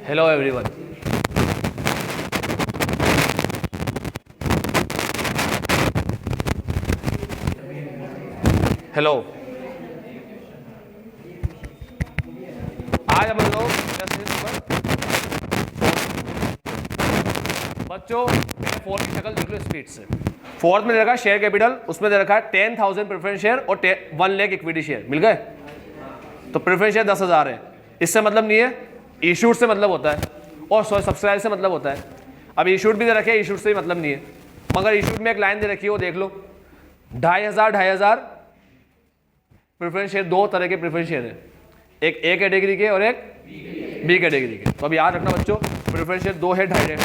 Hello everyone. Hello, आज हम लोग बच्चों फोर्थ की शक्ल देख लो स्पीड से। फोर्थ में दे रखा है शेयर कैपिटल, उसमें दे रखा है 10,000 प्रेफरेंस शेयर और 1 लाख इक्विटी शेयर मिल गए। तो प्रेफरेंस शेयर 10,000 है, इससे मतलब नहीं है, इशूड से मतलब होता है और सब्सक्राइब से मतलब होता है। अब इशूड भी दे रखे, इशूड से ही मतलब नहीं है, मगर इशूड में एक लाइन दे रखी है वो देख लो। 2,500 प्रेफरेंस शेयर, दो तरह के प्रेफरेंस शेयर है, एक ए कैटेगरी के और एक बी कैटेगरी के। तो अब याद रखना बच्चों, प्रेफरेंस शेयर दो है 2,500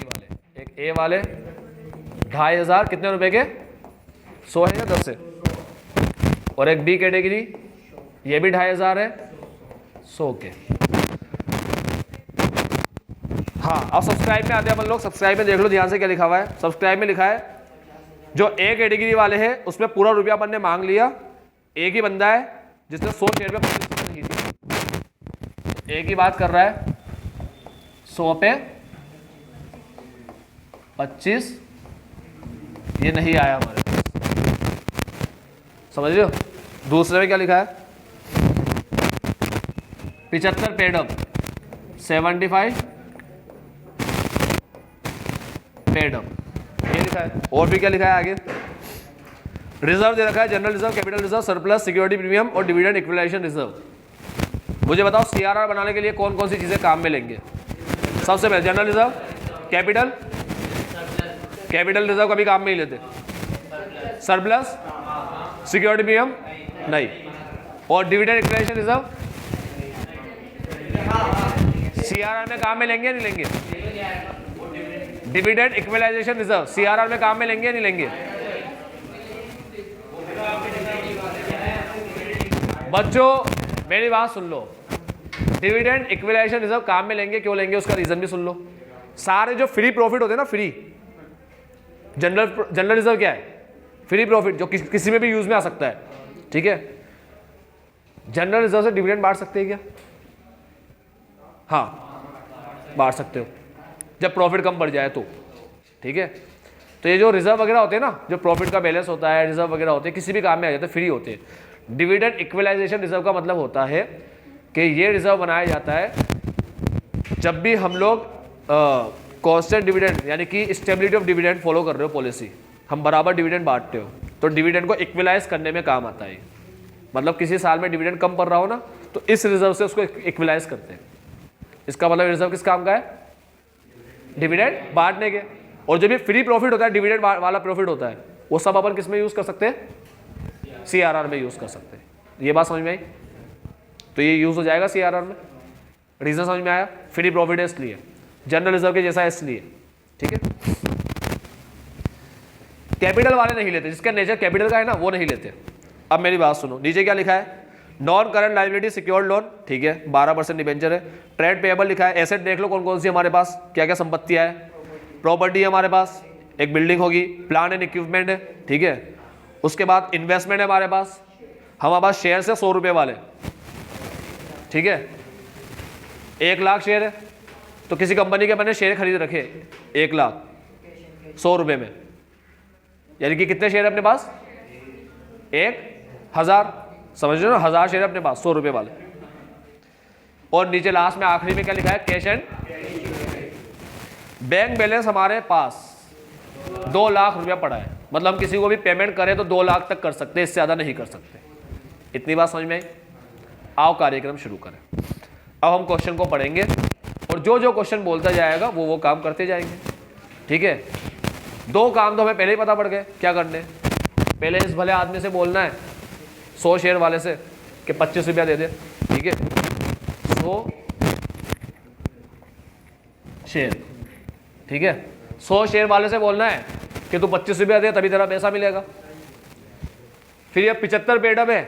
वाले, एक ए वाले 2,500 कितने रुपए के, 100 है या 10 है, और एक बी कैटेगरी ये भी 2,500 है, 100 के। हाँ, अब सब्सक्राइब में आते हैं अपन लोग। सब्सक्राइब में देख लो ध्यान से क्या लिखा हुआ है। सब्सक्राइब में लिखा है जो ए कैटेगरी वाले हैं उसमें पूरा रुपया अपन ने मांग लिया। एक ही बंदा है जिसने 100 शेयर पे 25% की थी, एक ही बात कर रहा है, 100 पे 25 ये नहीं आया हमारे पास, समझ रहे हो। दूसरे में क्या लिखा है, 75 पेड अप, 75 पेड अप, ये लिखा है। और भी क्या लिखा है आगे, रिजर्व दे रखा है, general reserve, capital reserve, surplus, security premium और डिविडेंड इक्विलाइजेशन रिजर्व। मुझे बताओ सीआरआर बनाने के लिए कौन कौन सी चीजें काम में लेंगे। सबसे पहले general reserve, capital, capital reserve कभी काम में नहीं लेते, सरप्लस, सिक्योरिटी प्रीमियम नहीं, और डिविडेंड इक्विलाइजेशन रिजर्व सीआरआर में काम में लेंगे नहीं लेंगे। डिविडेंड इक्विलाइजेशन रिजर्व सीआरआर में काम में लेंगे नहीं लेंगे। बच्चों मेरी बात सुन लो, डिविडेंड इक्विलाइजेशन रिजर्व काम में लेंगे, क्यों लेंगे उसका रीजन भी सुन लो। सारे जो फ्री प्रॉफिट होते हैं ना, फ्री, जनरल रिजर्व क्या है, फ्री प्रॉफिट जो किसी में भी यूज में आ सकता है, ठीक है। जनरल रिजर्व से डिविडेंड बांट सकते हैं क्या, हाँ बांट सकते हो जब प्रॉफिट कम बढ़ जाए तो, ठीक है। तो ये जो रिजर्व वगैरह होते हैं ना, जो प्रॉफिट का बैलेंस होता है, रिजर्व वगैरह होते हैं, किसी भी काम में आ जाते हैं, फ्री होते हैं। डिविडेंड इक्विलाइजेशन रिजर्व का मतलब होता है कि ये रिजर्व बनाया जाता है जब भी हम लोग कांस्टेंट डिविडेंड यानी कि स्टेबिलिटी ऑफ डिविडेंड फॉलो कर रहे हो पॉलिसी, हम बराबर डिविडेंड बांटते हो, तो डिविडेंड को इक्विलाइज करने में काम आता है। मतलब किसी साल में डिविडेंड कम पड़ रहा हो ना, तो इस रिजर्व से उसको इक्विलाइज करते हैं। इसका मतलब रिजर्व किस काम का है, डिविडेंड बांटने के। और जो भी फ्री प्रॉफिट होता है, डिविडेंड वाला प्रॉफिट होता है, वो सब अपन किस में यूज कर सकते हैं, सीआरआर में यूज कर सकते हैं। ये बात समझ में आई, तो ये यूज हो जाएगा सीआरआर में। रीजन समझ में आया, फ्री प्रॉफिट है इसलिए, जनरल रिजर्व के जैसा है इसलिए, ठीक है। कैपिटल वाले नहीं लेते, जिसका नेचर कैपिटल का है ना वो नहीं लेते। अब मेरी बात सुनो, नीचे क्या लिखा है, non current liability secured loan, ठीक है, 12% डिबेंचर है। ट्रेड पेएबल लिखा है, एसेट देख लो कौन कौन सी हमारे पास, क्या क्या संपत्तियां है, प्रॉपर्टी है हमारे पास, एक बिल्डिंग होगी, प्लांट एंड इक्विपमेंट है, ठीक है। उसके बाद इन्वेस्टमेंट है हमारे पास शेयर है 100 रुपये वाले, ठीक है। 1 लाख शेयर है, तो किसी कंपनी के मैंने शेयर खरीद रखे 1 लाख 100 रुपये में, यानी कि कितने शेयर है अपने पास, 1,000, समझ रहे हो ना, 1,000 शेयर अपने पास 100 रुपये वाले। और नीचे लास्ट में आखिरी में क्या लिखा है, कैश एंड बैंक बैलेंस हमारे पास 2 लाख रुपया पड़ा है, मतलब हम किसी को भी पेमेंट करें तो 2 लाख तक कर सकते हैं, इससे ज़्यादा नहीं कर सकते। इतनी बात समझ में आई। आओ कार्यक्रम शुरू करें। अब हम क्वेश्चन को पढ़ेंगे और जो जो क्वेश्चन बोलता जाएगा वो काम करते जाएंगे, ठीक है। 2 काम तो हमें पहले ही पता पड़ गए क्या करने। पहले इस भले आदमी से बोलना है 100 शेयर वाले से कि 25 रुपया दे दे, ठीक है, 100 शेयर, ठीक है। 100 शेयर वाले से बोलना है कि तू 25 रुपया दे तभी तेरा पैसा मिलेगा। फिर ये 75 पेडअप है,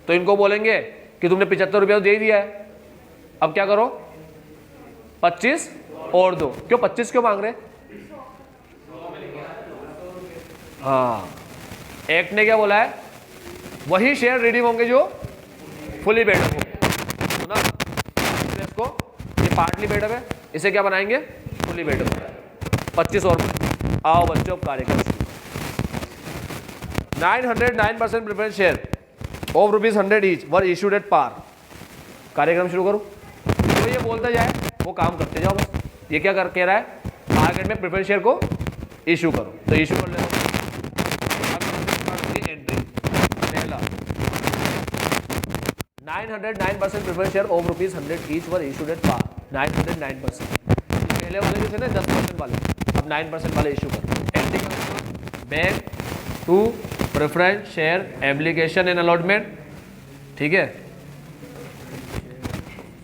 तो इनको बोलेंगे कि तुमने 75 रुपया दे दिया है, अब क्या करो, 25 और दो। क्यों 25 क्यों मांग रहे, हाँ, एक्ट ने क्या बोला है, वही शेयर रिडीम होंगे जो फुली पेड अप होंगे, सुना। पार्टली पेडअप है, इसे क्या बनाएंगे, फुली पेडअप। 25 और आओ बच्चों कार्यक्रम 909% preference share of ₹100 each were issued at par. कार्यक्रम शुरू करो। तो ये बोलता जाए वो काम करते जाओ बस। ये क्या कर कह रहा है, मार्केट में प्रेफरेंस शेयर को इशू करो, तो इशू कर लेना। एंट्री पहला 909% preference share of ₹100 each were issued at par. 909%। पहले वाले जो थे ना 10% वाले, अब 9% वाले इशू करो। एंट्री करो bank to preference share application and allotment, ठीक है,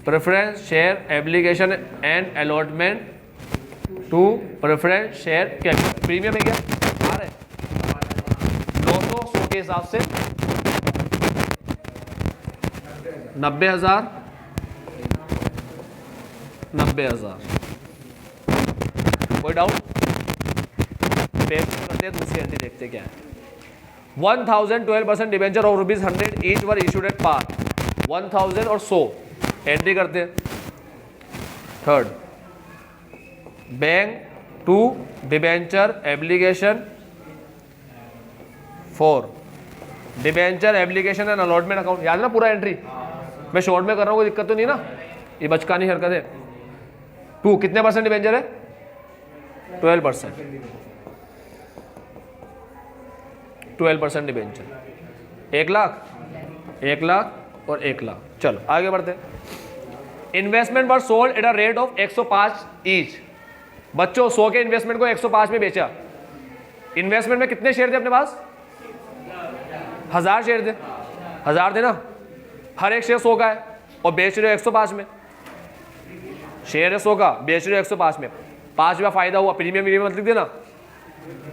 preference share application and allotment to preference share capital. Premium है क्या आ रहा है 900 100 के हिसाब से 90,000 90,000। कोई डाउट? करते हैं दूसरी एंट्री देखते हैं क्या है। 1012% debenture of ₹100 each were issued at par. 1000 और 100 एंट्री करते हैं। Third bank to debenture application for debenture application and allotment account. याद ना पूरा एंट्री, मैं शॉर्ट में कर रहा हूँ, कोई दिक्कत तो नहीं ना, ये बचकानी हरकत है। 2 कितने % डिबेंचर है, 12%। 12% डिबेंचर 1 लाख 1 लाख और 1 लाख। चलो आगे बढ़ते हैं। Investment were sold at a rate of 105 each. बच्चों 100 के इन्वेस्टमेंट को 105 में बेचा। इन्वेस्टमेंट में कितने शेयर थे अपने पास, 1000 शेयर थे, 1000 थे ना, हर एक शेयर 100 का है और बेच रहे हो 105 में। शेयर है 100 का, बेच रहे हो 105 में, 5 फायदा हुआ। प्रीमियम मत लिख देना,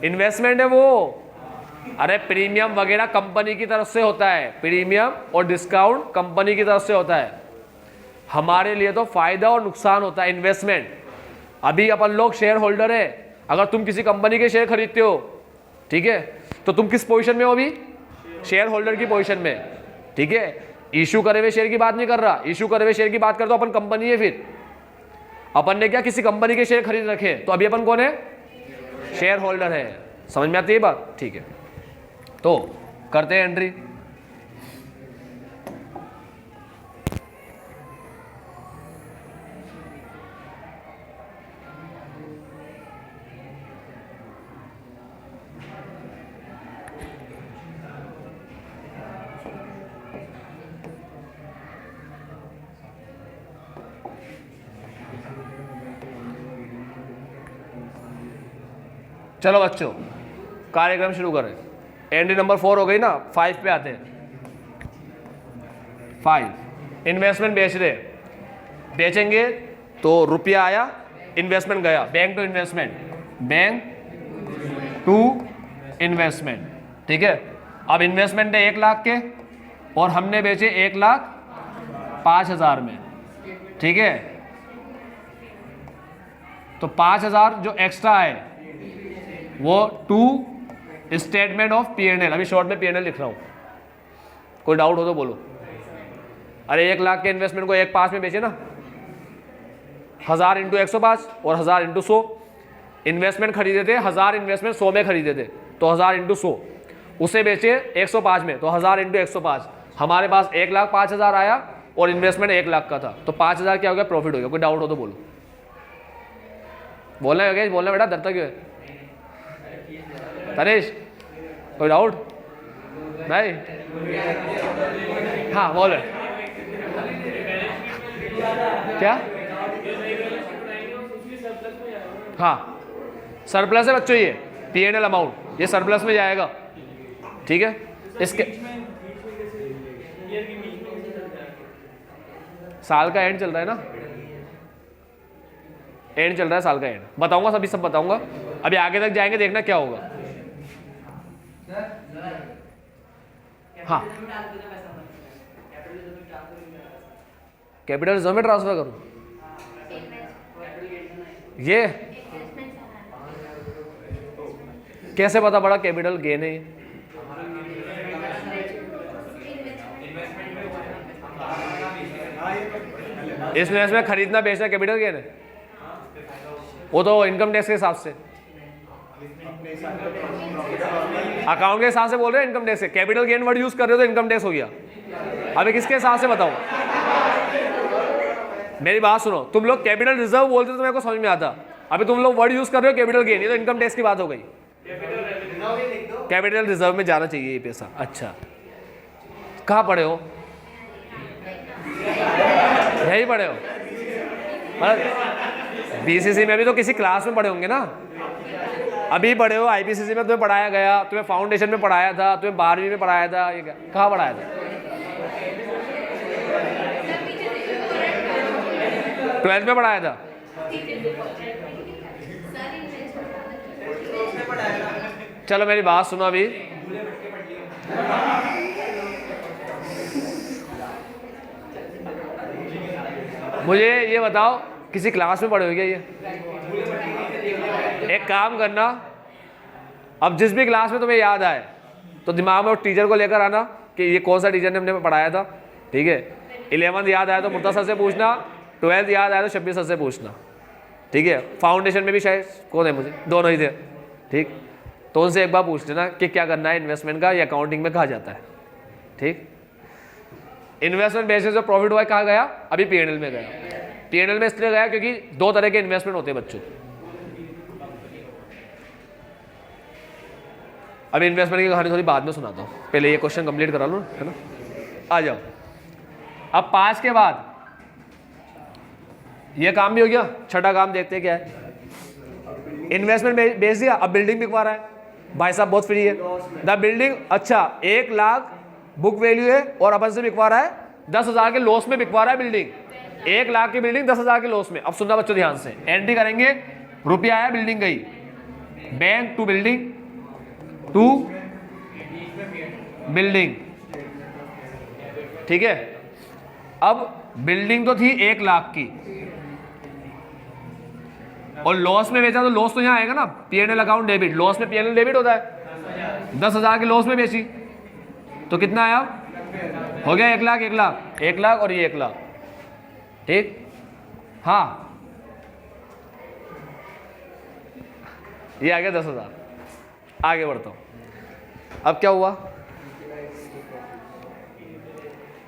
इन्वेस्टमेंट है वो। अरे प्रीमियम वगैरह कंपनी की तरफ से होता है, प्रीमियम और डिस्काउंट कंपनी की तरफ से होता है। हमारे लिए तो फायदा और नुकसान होता है इन्वेस्टमेंट। अभी अपन लोग शेयर होल्डर है, अगर तुम किसी कंपनी के शेयर खरीदते हो, ठीक है, तो तुम किस पोजीशन में हो अभी, शेयर होल्डर की पोजीशन में, ठीक है। इशू करे हुए शेयर की बात नहीं कर रहा, इशू करे हुए शेयर की बात करता हूं, अपन कंपनी है। फिर अपन ने क्या किसी कंपनी के शेयर खरीद रखे, तो अभी अपन कौन है, शेयर होल्डर है। समझ में आती है बात, ठीक है। तो करते हैं एंट्री। चलो बच्चों कार्यक्रम शुरू करें। एंट्री नंबर 4 हो गई ना, 5 पे आते हैं। 5 इन्वेस्टमेंट बेच रहे, बेचेंगे तो रुपया आया, इन्वेस्टमेंट गया। Bank to investment, bank to investment, ठीक है। अब इन्वेस्टमेंट है 1 लाख के और हमने बेचे 1,05,000 में, ठीक है। तो 5,000 जो एक्स्ट्रा है वो टू स्टेटमेंट ऑफ P&L। अभी शॉर्ट में P&L लिख रहा हूं, कोई डाउट हो तो बोलो। अरे 1 लाख के इन्वेस्टमेंट को 1,05 में बेचे ना, 1000 × 105 और 1000 × 100। इन्वेस्टमेंट खरीदे थे 1000, इन्वेस्टमेंट 100 में खरीदे थे, तो 1000 × 100, उसे बेचे 105 में, तो 1000 × 105। हमारे पास 1,05,000 आया और इन्वेस्टमेंट 1 लाख का था, तो 5,000 क्या हो गया, प्रॉफिट हो गया। कोई डाउट हो तो बोलो। बोलना है बोलना बेटा, डरता क्यों है तनेश, कोई डाउट नहीं? हाँ बोल। क्या? हाँ सरप्लस है बच्चों, ये P&L अमाउंट, ये सरप्लस में जाएगा, ठीक है। इसके साल का एंड चल रहा है ना, एंड चल रहा है साल का एंड, बताऊंगा सभी, सब बताऊंगा। अभी आगे तक जाएंगे, देखना क्या होगा। हाँ कैपिटल रिजर्व में ट्रांसफर करूं, ये कैसे पता पड़ा कैपिटल गेन है? इसमें खरीदना बेचना कैपिटल गेन है, वो तो इनकम टैक्स के हिसाब से, अकाउंट के हिसाब से बोल रहे हैं इनकम टैक्स से। कैपिटल गेन वर्ड यूज कर रहे हो तो इनकम टैक्स हो गया। अभी किसके हिसाब से बताऊं, मेरी बात सुनो, तुम लोग कैपिटल रिजर्व बोलते हो तो मेरे को समझ में आता, अभी तुम लोग वर्ड यूज कर रहे हो कैपिटल गेन, ये तो इनकम टैक्स की बात हो गई। कैपिटल रिजर्व में जाना चाहिए ये पैसा। अच्छा, कहाँ पढ़े हो, यही पढ़े हो, बीसीसी में भी तो किसी क्लास में पढ़े होंगे ना, अभी पढ़े हो आईपीसीसी में, तुम्हें पढ़ाया गया, तुम्हें फाउंडेशन में पढ़ाया था, तुम्हें 12वीं में पढ़ाया था, ये क्या कहाँ पढ़ाया था, 12th में पढ़ाया था। चलो मेरी बात सुनो अभी, मुझे ये बताओ किसी क्लास में पढ़े हो क्या ये? एक काम करना, अब जिस भी क्लास में तुम्हें याद आए तो दिमाग में उस टीचर को लेकर आना कि ये कौन सा टीचर ने हमने पढ़ाया था, ठीक है। 11th याद आया तो मुर्ता सर से पूछना, 12th याद आया तो शब्बीर सर से पूछना, ठीक है। फाउंडेशन में भी शायद कौन है, मुझे दोनों ही थे, ठीक, तो उनसे एक बार पूछ लेना कि क्या करना है इन्वेस्टमेंट का, या अकाउंटिंग में कहा जाता है, ठीक। इन्वेस्टमेंट बेसिस ऑफ प्रॉफिट हुआ कहाँ गया, अभी पीएनएल में गया। पीएनएल में इसलिए गया क्योंकि दो तरह के इन्वेस्टमेंट होते हैं बच्चों। अभी इन्वेस्टमेंट की कहानी थोड़ी बाद में सुनाता हूँ, पहले ये क्वेश्चन कंप्लीट करा लो, है ना। आ जाओ, अब 5 के बाद ये काम भी हो गया, छठा काम देखते हैं क्या है। इन्वेस्टमेंट बेच दिया, अब बिल्डिंग बिकवा रहा है, भाई साहब बहुत फ्री है। द बिल्डिंग, अच्छा 1 लाख बुक वैल्यू है और अपन से बिकवा रहा है 10,000 के लॉस में बिकवा रहा है बिल्डिंग। 1 लाख की बिल्डिंग 10,000 के लॉस में। अब सुनना बच्चों ध्यान से, एंट्री करेंगे, रुपया आया, बिल्डिंग गई, bank to building, to building, ठीक है। अब बिल्डिंग तो थी 1 लाख की और लॉस में बेचा तो लॉस तो यहां आएगा ना, पीएनएल अकाउंट डेबिट, लॉस में पीएनएल डेबिट होता है। 10,000 के लॉस में बेची तो कितना आया, हो गया 1 लाख, 1 लाख, 1 लाख और ये 1 लाख, ठीक। हाँ, ये आ गया 10,000। आगे बढ़ता हूं, अब क्या हुआ,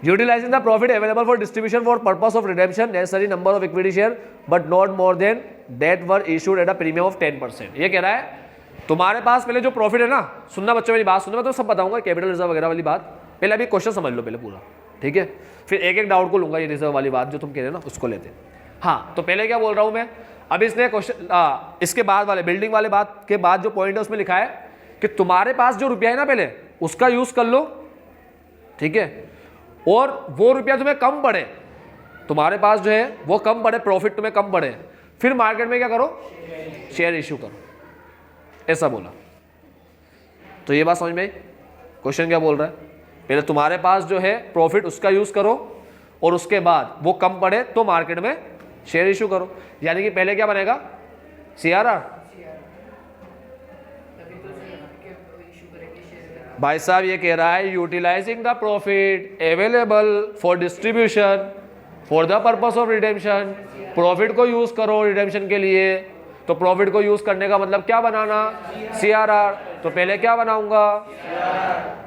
utilising the profit available for distribution for purpose of redemption necessary number of equity share but not more than that were issued at a premium of 10%। ये कह रहा है तुम्हारे पास पहले जो प्रॉफिट है ना, सुनना बच्चों मेरी बात सुनना, मैं तो सब बताऊंगा कैपिटल रिजर्व वगैरह वाली बात, पहले अभी क्वेश्चन समझ लो पहले पूरा, ठीक है, फिर एक एक डाउट को लूंगा, ये रिजर्व वाली बात जो तुम कह रहे हो ना उसको लेते हैं। हाँ, तो पहले क्या बोल रहा हूं मैं, अभी इसने क्वेश्चन इसके बाद वाले बिल्डिंग वाले बात के बाद जो पॉइंट है उसमें लिखा है कि तुम्हारे पास जो रुपया है ना पहले उसका यूज कर लो, ठीक है, और वो रुपया तुम्हें कम पड़े, तुम्हारे पास जो है वो कम पड़े, प्रॉफिट तुम्हें कम पड़े, फिर मार्केट में क्या करो, शेयर इश्यू करो, ऐसा बोला। तो ये बात समझ में आई, क्वेश्चन क्या बोल रहा है, पहले तुम्हारे पास जो है प्रॉफिट उसका यूज करो और उसके बाद वो कम पड़े तो मार्केट में शेयर इश्यू करो। यानी कि पहले क्या बनेगा, सीआरआर। भाई साहब ये कह रहा है utilising the profit available for distribution for the purpose of redemption, profit को यूज करो रिडेम्पशन के लिए, तो प्रॉफिट को यूज करने का मतलब क्या बनाना, सीआरआर। तो पहले क्या बनाऊंगा,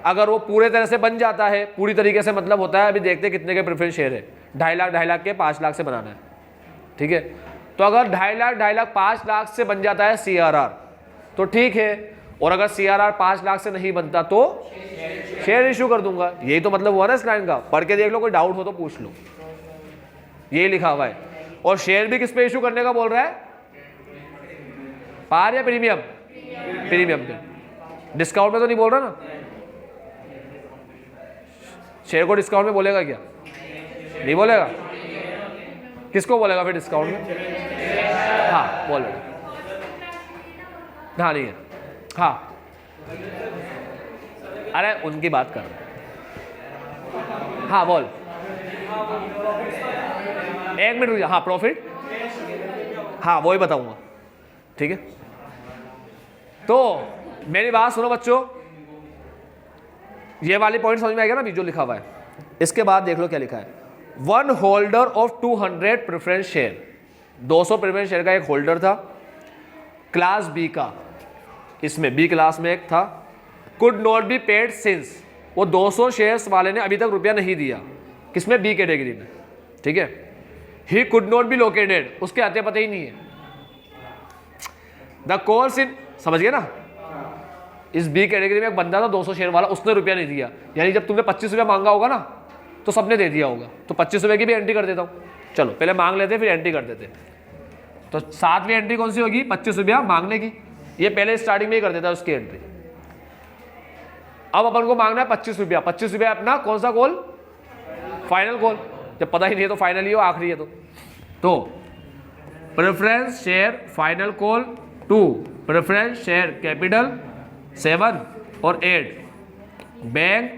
अगर वो पूरे तरह से बन जाता है, पूरी तरीके से मतलब होता है, अभी देखते हैं कितने के प्रेफरेंस शेयर है, 2.5 लाख के 5 लाख से बनाना है, ठीक है। तो अगर 2.5 लाख 5 लाख से बन जाता है सीआरआर तो ठीक है, और अगर सीआरआर 5 लाख से नहीं बनता तो शेयर इश्यू कर दूंगा। यही तो मतलब हुआ ना इस लाइन का, पढ़ के देख लो, कोई डाउट हो तो पूछ लो, यही लिखा हुआ है। और शेयर भी किस पे इश्यू करने का बोल रहा है, पार या प्रीमियम, प्रीमियम पे, डिस्काउंट में तो नहीं बोल रहा ना, शेयर को डिस्काउंट में बोलेगा क्या, नहीं बोलेगा, किसको बोलेगा फिर डिस्काउंट में, हाँ बोलेगा, हाँ नहीं है, हाँ अरे उनकी बात कर रहे हैं, हाँ बोल, 1 मिनट रुक जा, हाँ प्रॉफिट, हाँ वही बताऊंगा, ठीक है। तो मेरी बात सुनो बच्चों, ये वाली पॉइंट समझ में आएगा ना अभी जो लिखा हुआ है। इसके बाद देख लो क्या लिखा है, one holder of 200 preference share, 200 preference share का एक होल्डर था क्लास बी का, इसमें बी क्लास में एक था, could not be paid since, वो 200 शेयर्स वाले ने अभी तक रुपया नहीं दिया, किसमें, बी कैटेगरी में, ठीक है। He could not be located, उसके आते पते ही नहीं है। द कॉल्स इन, समझ गए ना, इस बी कैटेगरी में एक बंदा था 200 शेयर वाला, उसने रुपया नहीं दिया, यानी जब तुमने 25 रुपया मांगा होगा ना तो सबने दे दिया होगा, तो 25 रुपये की भी एंट्री कर देता हूँ। चलो पहले मांग लेते फिर एंट्री कर देते। तो 7वीं एंट्री कौन सी होगी, 25 रुपया मांगने की, ये पहले स्टार्टिंग में ही कर देता है उसकी एंट्री। अब अपन को मांगना है 25 रुपया, 25 रुपया अपना कौन सा कॉल, फाइनल कॉल, जब पता ही नहीं है तो फाइनल ही हो, आखिरी है तो preference share final call to preference share capital 7 और 8 bank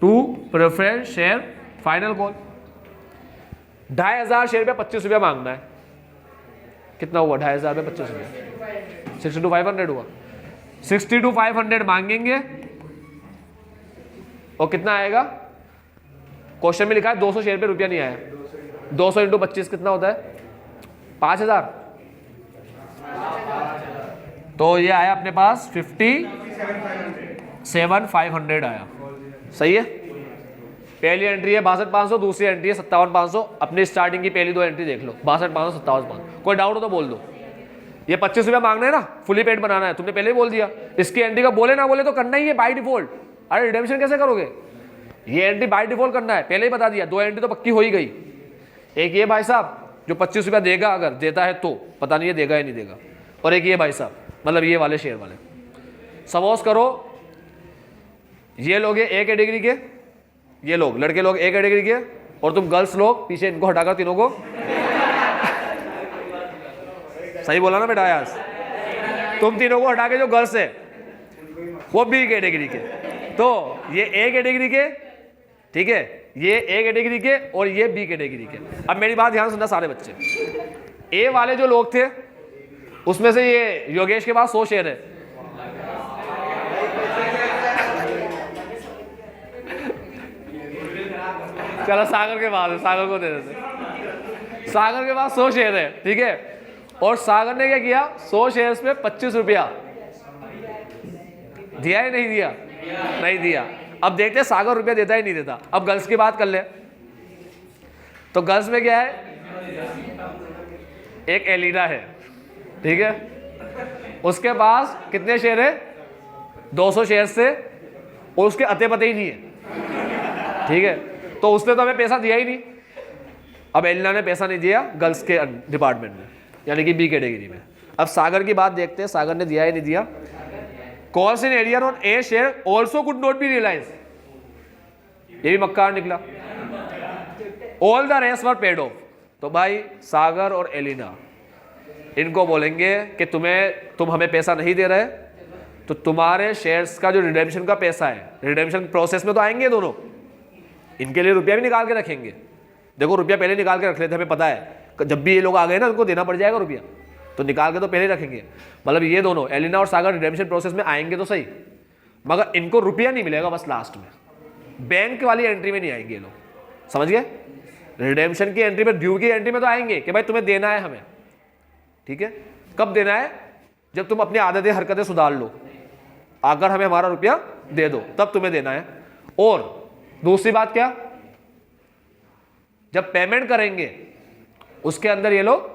to preference share final call. 2500 share पे 25 रुपया मांगना है, कितना हुआ 2500 पे 25 रुपया, 62,500 हुआ, 62,500 मांगेंगे और कितना आएगा, क्वेश्चन में लिखा है 200 शेयर पे रुपया नहीं आया, 200 इंटू 25 कितना होता है, 5,000, तो ये आया अपने पास 57,500 आया, सही है। पहली एंट्री है 62,500, दूसरी एंट्री है 57,500, अपनी स्टार्टिंग की पहली दो एंट्री देख लो, 62,500 57,500, कोई डाउट हो तो बोल दो। ये 25 रुपया मांगना है ना, फुली पेड बनाना है, तुमने पहले ही बोल दिया, इसकी एंट्री का बोले ना बोले तो करना ही है बाय डिफॉल्ट। अरे रिडेम्पशन कैसे करोगे, ये एंट्री बाय डिफॉल्ट करना है, पहले ही बता दिया, दो एंट्री तो पक्की हो ही गई। एक ये भाई साहब जो 25 रुपया देगा, अगर देता है तो पता नहीं है देगा या नहीं देगा, और एक ये भाई साहब मतलब ये वाले शेयर वाले। सपोज करो ये लोग ए कैटेगरी के, ये लोग लड़के लोग ए कैटेगरी के, और तुम गर्ल्स लोग पीछे इनको हटाकर तीनों को सही बोला ना बेटा यार, तुम तीनों को हटा के जो गर्ल्स है वो बी कैटेगरी के, तो ये ए कैटेगरी के, ठीक है, ये ए कैटेगरी के और ये बी कैटेगरी के। अब मेरी बात ध्यान सुनना सारे बच्चे, ए वाले जो लोग थे उसमें से ये योगेश के पास 100 शेयर है, चलो सागर के पास है, सागर को दे देते, सागर के पास 100 शेयर है, ठीक है, और सागर ने क्या किया, 100 शेयर्स पे 25 रुपया दिया या नहीं दिया, नहीं दिया। अब देखते हैं सागर रुपया देता ही नहीं देता। अब गर्ल्स की बात कर ले, तो गर्ल्स में क्या है, एक एलिना है, ठीक है, उसके पास कितने शेयर है, 200 शेयर से, और उसके अते पते ही नहीं है, ठीक है, तो उसने तो हमें पैसा दिया ही नहीं। अब एलिना ने पैसा नहीं दिया गर्ल्स के डिपार्टमेंट में, यानी कि बी कैटेगरी में। अब सागर की बात देखते हैं, सागर ने दिया ही नहीं दिया। Calls in arrear on a share also could not be realise, ये भी मक्कार निकला। All the rest were paid off, तो भाई सागर और एलिना इनको बोलेंगे कि तुम हमें पैसा नहीं दे रहे, तो तुम्हारे शेयर्स का जो रिडेम्पशन का पैसा है, रिडेम्पशन प्रोसेस में तो आएंगे दोनों, इनके लिए रुपया भी निकाल के रखेंगे। देखो रुपया पहले निकाल के रख लेते, हमें पता है जब भी ये लोग आ गए ना उनको देना पड़ जाएगा रुपया, तो निकाल के तो पहले रखेंगे। मतलब ये दोनों एलिना और सागर रिडेम्पशन प्रोसेस में आएंगे तो सही, मगर इनको रुपया नहीं मिलेगा बस लास्ट में, बैंक वाली एंट्री में नहीं आएंगे ये लोग, समझ गए। रिडेम्पशन की एंट्री में, ड्यू की एंट्री में तो आएंगे कि भाई तुम्हें देना है हमें, ठीक है। कब देना है, जब तुम अपनी आदतें हरकतें सुधार लो, आकर हमें हमारा रुपया दे दो, तब तुम्हें देना है। और दूसरी बात क्या, जब पेमेंट करेंगे उसके अंदर ये लोग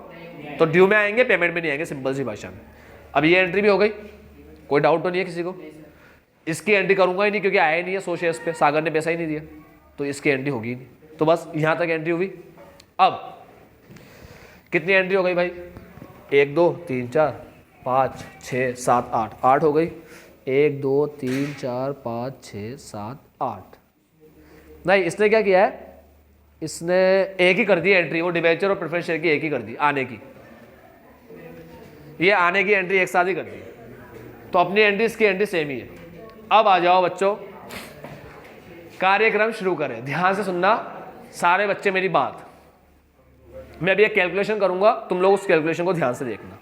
तो ड्यू में आएंगे, पेमेंट में नहीं आएंगे, सिंपल सी भाषा में। अब ये एंट्री भी हो गई, कोई डाउट तो नहीं है किसी को। इसकी एंट्री करूंगा ही नहीं क्योंकि आया ही नहीं है 100 शेयर्स पे, सागर ने पैसा ही नहीं दिया, तो इसकी एंट्री होगी ही नहीं। तो बस यहां तक एंट्री हुई। अब कितनी एंट्री हो गई भाई, 1 2 3 4 5 6 7 8, 8 हो गई। 1 2 3 4 5 6 7 8। नहीं, इसने क्या किया है, इसने एक ही कर दी एंट्री, वो डिबेंचर और प्रेफरेंस शेयर की एक ही कर दी, आने की, ये आने की एंट्री एक साथ ही कर दी, तो अपनी एंट्री इसकी एंट्री सेम ही है। अब आ जाओ बच्चों, कार्यक्रम शुरू करें। ध्यान से सुनना सारे बच्चे मेरी बात, मैं अभी एक कैलकुलेशन करूंगा, तुम लोग उस कैलकुलेशन को ध्यान से देखना।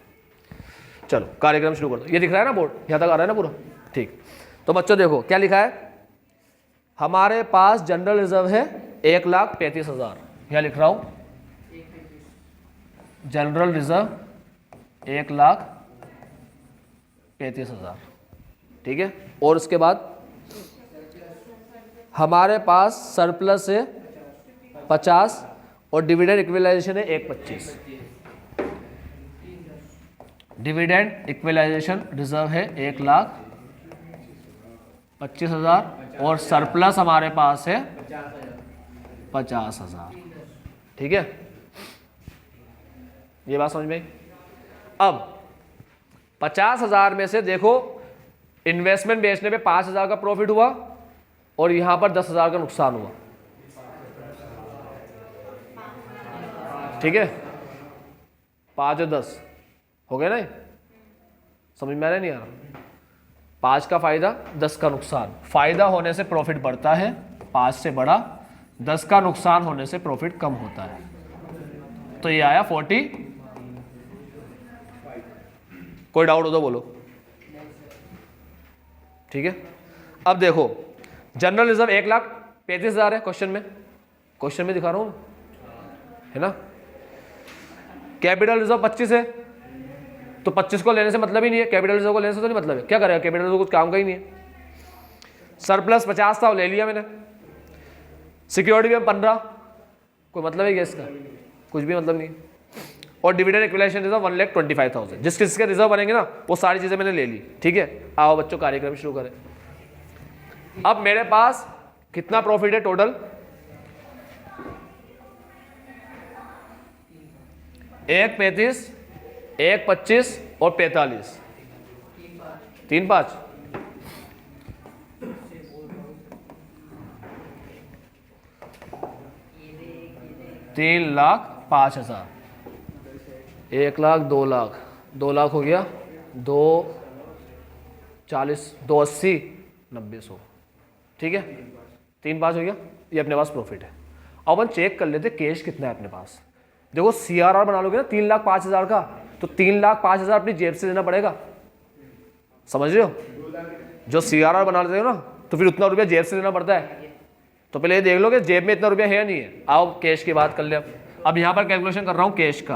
चलो कार्यक्रम शुरू कर दो। ये दिख रहा है ना बोर्ड, यहाँ तक आ रहा है ना पूरा, ठीक। तो बच्चों देखो क्या लिखा है, हमारे पास जनरल रिजर्व है 1,35,000, यहाँ लिख रहा हूँ जनरल रिजर्व 1,35,000, ठीक है। और उसके बाद हमारे पास सरप्लस है 50 और डिविडेंड इक्विलाइजेशन है 1,25। डिविडेंड इक्विलाइजेशन रिजर्व है 1,25,000 और सरप्लस हमारे पास है 50,000, ठीक है। ये बात समझ में आई। अब 50,000 में से देखो इन्वेस्टमेंट बेचने पे 5,000 का प्रॉफिट हुआ और यहां पर 10,000 का नुकसान हुआ, ठीक है। 5 और 10 हो गए ना, समझ में आ रहा नहीं आ रहा? 5 का फायदा 10 का नुकसान, फायदा होने से प्रॉफिट बढ़ता है 5 से बड़ा, 10 का नुकसान होने से प्रॉफिट कम होता है। तो ये आया 40। कोई डाउट हो तो बोलो, ठीक है। अब देखो जनरल रिजर्व 1,35,000 है क्वेश्चन में दिखा रहा हूं, है ना। कैपिटल रिजर्व 25 है, तो 25 को लेने से मतलब ही नहीं है, कैपिटल रिजर्व को लेने से तो नहीं मतलब है, क्या करेगा कैपिटल रिजर्व, कुछ काम का ही नहीं है। सरप्लस 50 था, ले लिया मैंने। सिक्योरिटी में 15, कोई मतलब है क्या इसका, कुछ भी मतलब नहीं। और डिविडेंड इक्विलाइजेशन रिजर्व 1,25,000, जिसके रिजर्व बनेंगे ना वो सारी चीजें मैंने ले ली, ठीक है। आओ बच्चों कार्यक्रम शुरू करें। अब मेरे पास कितना प्रॉफिट है टोटल, 1,35, 1,25 और 45, 3,5। $3,05,000, 1,00,000, 2,00,000, 2,00,000 हो गया, 2,40, 2,80, 9,100, ठीक है। 3,5 हो गया, ये अपने पास प्रॉफिट है। अब अपन चेक कर लेते कैश कितना है अपने पास। देखो CRR बना लोगे ना 3,05,000 का, तो 3,05,000 अपनी जेब से देना पड़ेगा, समझ रहे हो। जो CRR बना लेते हो ना तो फिर उतना रुपया जेब से देना पड़ता है। तो पहले ये देख लो कि जेब में इतना रुपया है या नहीं है। आओ कैश की बात कर ले। अब यहां पर कैलकुलेशन कर रहा हूं कैश का।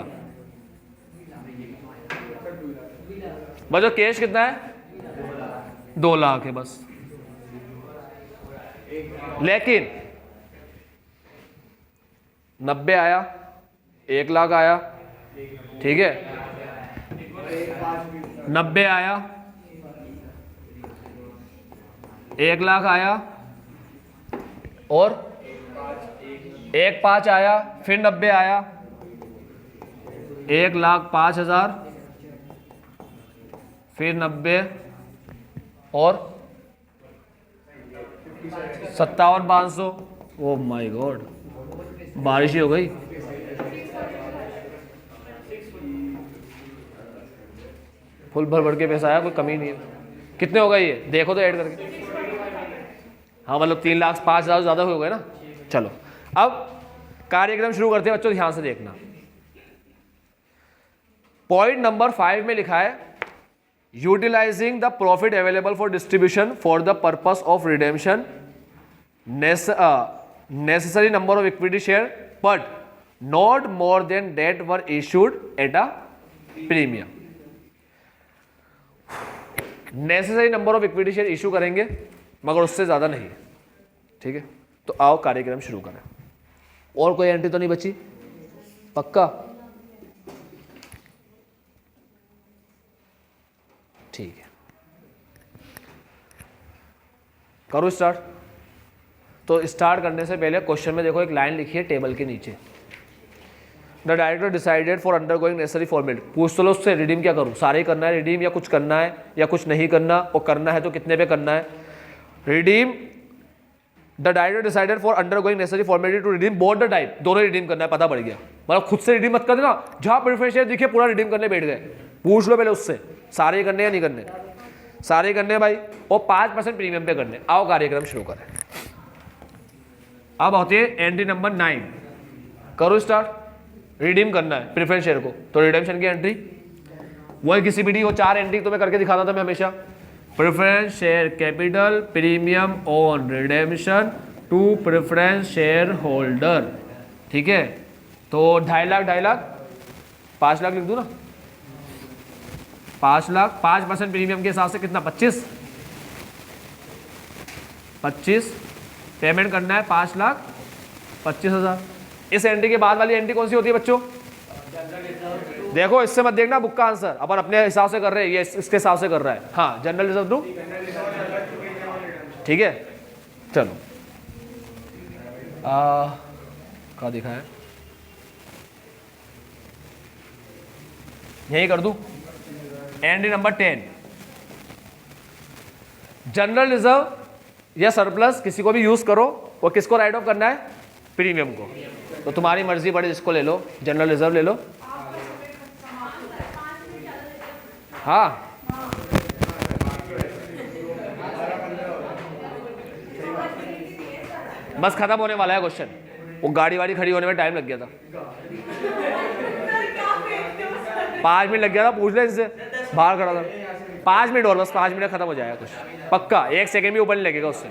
बस कैश कितना है, 2,00,000 है बस। लेकिन 90 आया, 1,00,000 आया, ठीक है, 90 आया, 1,00,000 आया और 1,05,000 आया, फिर 90 आया, 1,05,000, फिर 90 और 57,500। ओ माय गॉड, बारिश ही हो गई। फुल भर के पैसा आया, कोई कमी नहीं है। कितने हो गए ये देखो तो ऐड करके। हाँ मतलब 3,05,000 ज़्यादा हो गए ना। चलो अब कार्यक्रम शुरू करते हैं बच्चों, ध्यान से देखना। पॉइंट नंबर 5 में लिखा है utilising the profit available for distribution for the purpose of redemption necessary number of equity share but not more than that were issued at a premium. Necessary number of equity share issue करेंगे मगर उससे ज्यादा नहीं, ठीक है। तो आओ कार्यक्रम शुरू करें। और कोई एंट्री तो नहीं बची, पक्का, ठीक है। करो स्टार्ट। तो स्टार्ट करने से पहले क्वेश्चन में देखो एक लाइन लिखी है टेबल के नीचे, the director decided for undergoing necessary format. पूछ तो लो उससे रिडीम क्या करूं, सारे ही करना है रिडीम या कुछ करना है या कुछ नहीं करना, और करना है तो कितने पे करना है। Redeem the director decided for undergoing necessary formality to redeem both the type, दोनों रिडीम करना है, पता पड़ गया। मतलब खुद से रिडीम मत कर देना, जहां प्रेफरेंस शेयर दिखे पूरा रिडीम करने बैठ गए। पूछ लो पहले उससे सारे ही करने या नहीं करने, सारे ही करने भाई, और 5% प्रीमियम पे करने। आओ कार्यक्रम शुरू करें। अब होती है एंट्री नंबर 9, करो स्टार्ट। रिडीम करना है प्रेफरेंस शेयर को, तो रिडेम्पशन की एंट्री वही किसी भी वो 4 एंट्री तो मैं करके दिखाता था मैं हमेशा। Preference share capital premium on redemption to preference shareholder, ठीक है, तो 2.5 लाख 2.5 लाख 5 लाख लिख दूँ ना, 5 लाख 5% प्रीमियम के हिसाब से कितना 25 पेमेंट करना है 5,25,000। इस एंट्री के बाद वाली एंट्री कौन सी होती है बच्चों? देखो इससे मत देखना बुक का आंसर, अपन अपने हिसाब से कर रहे हैं, ये इसके हिसाब से कर रहा है। हाँ जनरल रिजर्व टू, ठीक है चलो क्या दिखा है, यही कर दूं। एंट्री नंबर 10, जनरल रिजर्व या सरप्लस किसी को भी यूज करो, और किसको राइट ऑफ करना है? प्रीमियम को। तो तुम्हारी मर्जी पड़े जिसको ले लो, जनरल रिजर्व ले लो। हाँ बस खत्म होने वाला है क्वेश्चन, वो गाड़ी वाड़ी खड़ी होने में टाइम लग गया था, 5 मिनट लग गया था, पूछ ले इससे, बाहर खड़ा था। 5 मिनट और, बस 5 मिनट खत्म हो जाएगा कुछ पक्का, 1 सेकंड भी ऊपर नहीं लगेगा उससे।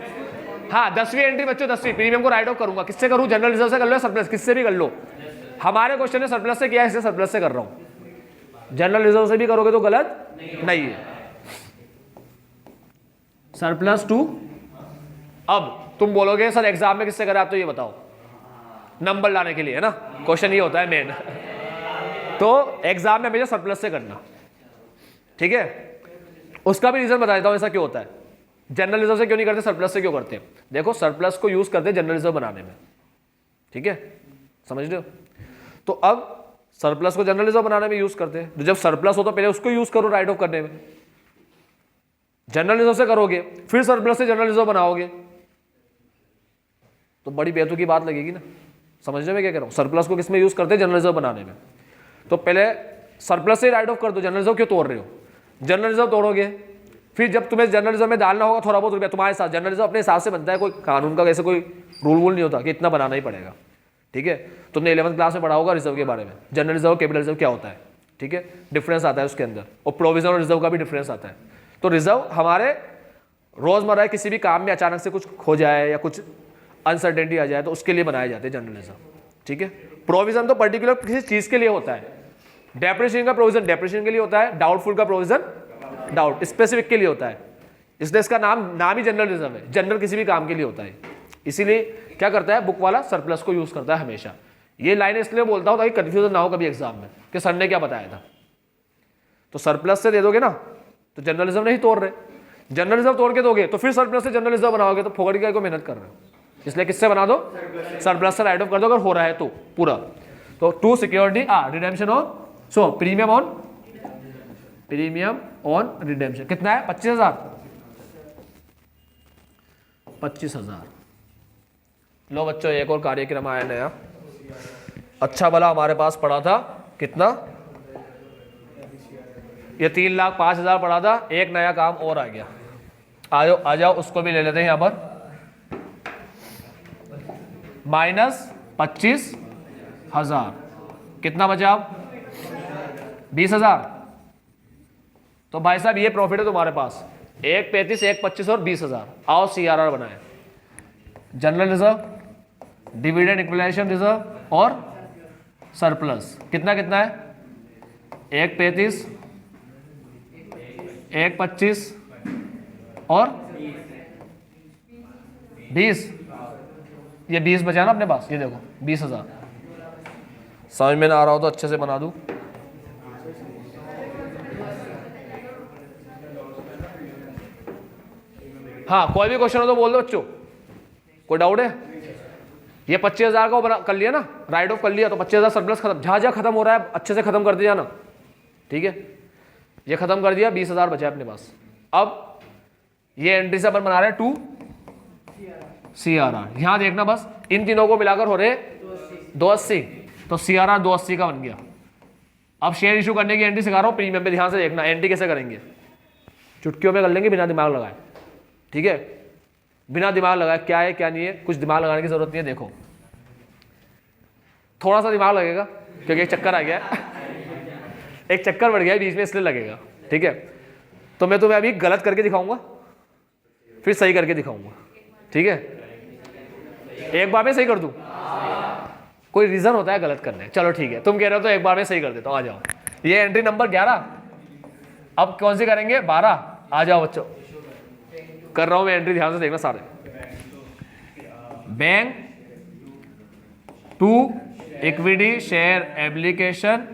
हाँ 10वीं एंट्री बच्चों, 10वीं प्रीमियम को राइट ऑफ करूंगा, किससे करूँ? जनरल रिजर्व से कर लो, सरप्लस किससे भी कर लो। हमारे क्वेश्चन ने सरप्लस से किया है, इससे सरप्लस से कर रहा हूँ। जनरल रिजर्व से भी करोगे तो गलत नहीं है। सरप्लस टू, अब तुम बोलोगे सर एग्जाम में किससे करें, आप तो ये बताओ, नंबर लाने के लिए है ना, क्वेश्चन ये होता है मेन। तो एग्जाम में हमेशा सरप्लस से करना, ठीक है। उसका भी रीजन बता देता हूं ऐसा क्यों होता है, जनरल रिजर्व से क्यों नहीं करते, सरप्लस से क्यों करते हैं। देखो सरप्लस को यूज करते हैं जनरल रिजर्व बनाने में, ठीक है, समझ रहे हो। तो अब सरप्लस को जनरल रिजर्व बनाने में यूज करते हैं, तो जब सरप्लस हो तो पहले उसको यूज करो राइट ऑफ करने में। जनरल रिजर्व से करोगे फिर सरप्लस से जनरल रिजर्व बनाओगे तो बड़ी बेतु की बात लगेगी ना, समझ रहे मैं क्या कह रहा हूँ। सरप्लस को किसमें यूज करते हैं? जनरल रिजर्व बनाने में। तो पहले सरप्लस से राइट ऑफ कर दो, जनरल रिजर्व क्यों तोड़ रहे हो? जनरल रिजर्व तोड़ोगे फिर जब तुम्हें जनरल रिजर्व में डालना होगा थोड़ा बहुत रुपया तुम्हारे साथ, जनरल रिजर्व अपने हिसाब से बनता है, कोई कानून का वैसे कोई रूल वूल नहीं होता कि इतना बनाना ही पड़ेगा, ठीक है। तुमने 11th क्लास में पढ़ा होगा रिजर्व के बारे में, जनरल रिजर्व कैपिटल रिजर्व क्या होता है, ठीक है, डिफरेंस आता है उसके अंदर, और प्रोविजन और रिजर्व का भी डिफरेंस आता है। तो रिजर्व हमारे रोजमर्रा किसी भी काम में अचानक से कुछ खो जाए या कुछ अनसर्टेनिटी आ जाए तो उसके लिए बनाए जाते हैं जनरल रिजर्व, ठीक है। प्रोविजन तो पर्टिकुलर किसी चीज के लिए होता है, डेप्रिसिएशन का प्रोविजन डेप्रिसिएशन के लिए होता है, डाउटफुल का प्रोविजन डाउट स्पेसिफिक के लिए होता है, इसलिए इसका नाम ही जनरल रिजर्व है। जनरल किसी भी काम के लिए होता है, इसीलिए क्या करता है बुक वाला सरप्लस को यूज करता है हमेशा। ये लाइन इसलिए बोलता हूं ताकि कंफ्यूजन ना हो कभी एग्जाम में कि सर ने क्या बताया था। तो सरप्लस से दे दोगे ना तो जनरल रिजर्व नहीं तोड़ रहे, जनरल रिजर्व तोड़ के दोगे तो फिर सरप्लस से जनरल रिजर्व बनाओगे तो फोकट की को मेहनत कर रहे हो, इसलिए किससे बना दो? सरप्लस से राइट ऑफ कर दो अगर हो रहा है तो पूरा। तो to security redemption on, so premium on redemption कितना है? 25,000। लो बच्चों एक और कार्यक्रम आया नया, अच्छा भला हमारे पास पड़ा था कितना, ये 3,05,000 पड़ा था, एक नया काम और आ गया। आ जाओ उसको भी ले लेते हैं यहां पर, -25,000 कितना बचा? 20,000। तो भाई साहब ये प्रॉफिट है तुम्हारे पास, 1,35,000, 1,25,000 और 20,000। आओ CRR बनाए, general reserve, dividend equalisation reserve और सरप्लस कितना कितना है? 1,35,000, 1,25,000 और 20। ये 20 बचा ना अपने पास, ये देखो 20,000। समझ में ना आ रहा हो तो अच्छे से बना दूं। हाँ कोई भी क्वेश्चन हो तो बोल दो बच्चों, कोई डाउट है? ये 25,000 का बना कर लिया ना, राइट ऑफ कर लिया, तो 25,000 सरप्लस खत्म, जहाँ खत्म हो रहा है अच्छे से खत्म कर दिया ना, ठीक है। ये खत्म कर दिया, 20,000 बचा अपने पास। अब ये एंट्री से अपन बना रहे हैं 2 CRR। यहां देखना बस इन तीनों को मिलाकर हो रहे 280, तो CRR 280 का बन गया। अब शेयर इशू करने की एंट्री सिखा रहा हूं, प्रीमियम पे ध्यान से देखना, एंट्री कैसे करेंगे, चुटकियों में कर लेंगे बिना दिमाग लगाए, ठीक है, बिना दिमाग लगाए क्या है क्या नहीं है, कुछ दिमाग लगाने की जरूरत नहीं है। देखो थोड़ा सा दिमाग लगेगा क्योंकि एक चक्कर आ गया एक चक्कर बढ़ गया बीच में इसलिए लगेगा, ठीक है। तो मैं तुम्हें अभी गलत करके दिखाऊंगा फिर सही करके दिखाऊंगा, ठीक है। एक बार में सही कर दूं, कोई रीजन होता है गलत करने। चलो ठीक है, तुम कह रहे हो तो एक बार में सही कर देता हूँ, आ जाओ। ये एंट्री नंबर 11, अब कौन सी करेंगे? 12। आ जाओ बच्चों, कर रहा हूं मैं एंट्री, ध्यान से देखना सारे। Bank to equity share application,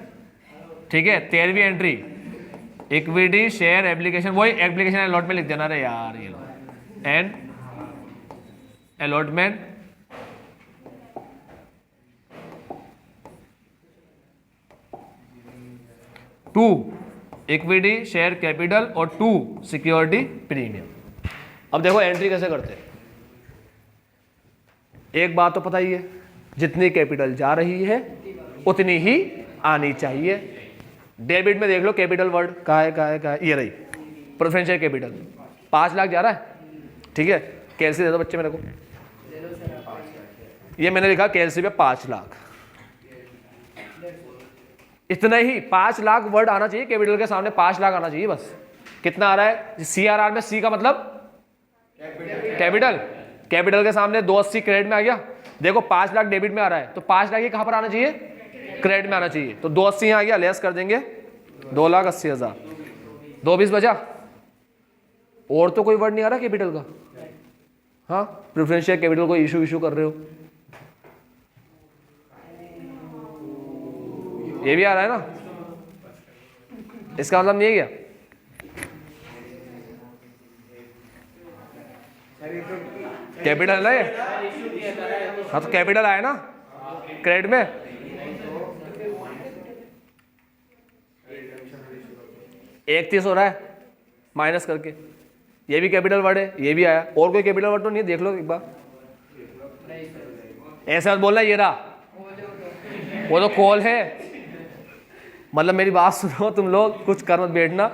ठीक है। 13वीं एंट्री इक्विटी शेयर एप्लीकेशन, वही एप्लीकेशन अलॉटमेंट लिख देना रे यार, ये लो, and allotment to equity share capital और 2 सिक्योरिटी प्रीमियम। अब देखो एंट्री कैसे करते हैं। एक बात तो पता ही है, जितनी कैपिटल जा रही है उतनी ही आनी चाहिए। डेबिट में देख लो कैपिटल वर्ड कहाँ है, ये रही प्रेफरेंशियल कैपिटल, 5 लाख जा रहा है, ठीक है। कैलसी दे दो बच्चे मेरे को, ये मैंने लिखा कैलसी पे 5 लाख, इतना ही 5 लाख वर्ड आना चाहिए कैपिटल के सामने, 5 लाख आना चाहिए बस। कितना आ रहा है? CRR में C का मतलब कैपिटल, कैपिटल के सामने 280 क्रेडिट में आ गया। देखो 5 लाख डेबिट में आ रहा है, तो 5 लाख ये कहां पर आना चाहिए? क्रेडिट में आना चाहिए। तो 280 यहाँ आ गया, लेस कर देंगे 2,80,000, 220 बचा। और तो कोई वर्ड नहीं आ रहा कैपिटल का। हाँ, प्रेफरेंशियल कैपिटल को इशू कर रहे हो, ये भी आ रहा है ना, इसका मतलब नहीं है क्या? कैपिटल है ना ये? हाँ तो कैपिटल आया ना क्रेडिट में। एक 30 हो रहा है माइनस करके, ये भी कैपिटल वर्ड है, ये भी आया। और कोई कैपिटल वर्ड तो नहीं है? देख लो एक बार, ऐसा मत बोलना ये रहा, वो तो कॉल है। मतलब मेरी बात सुनो तुम लोग, कुछ कर मत बैठना,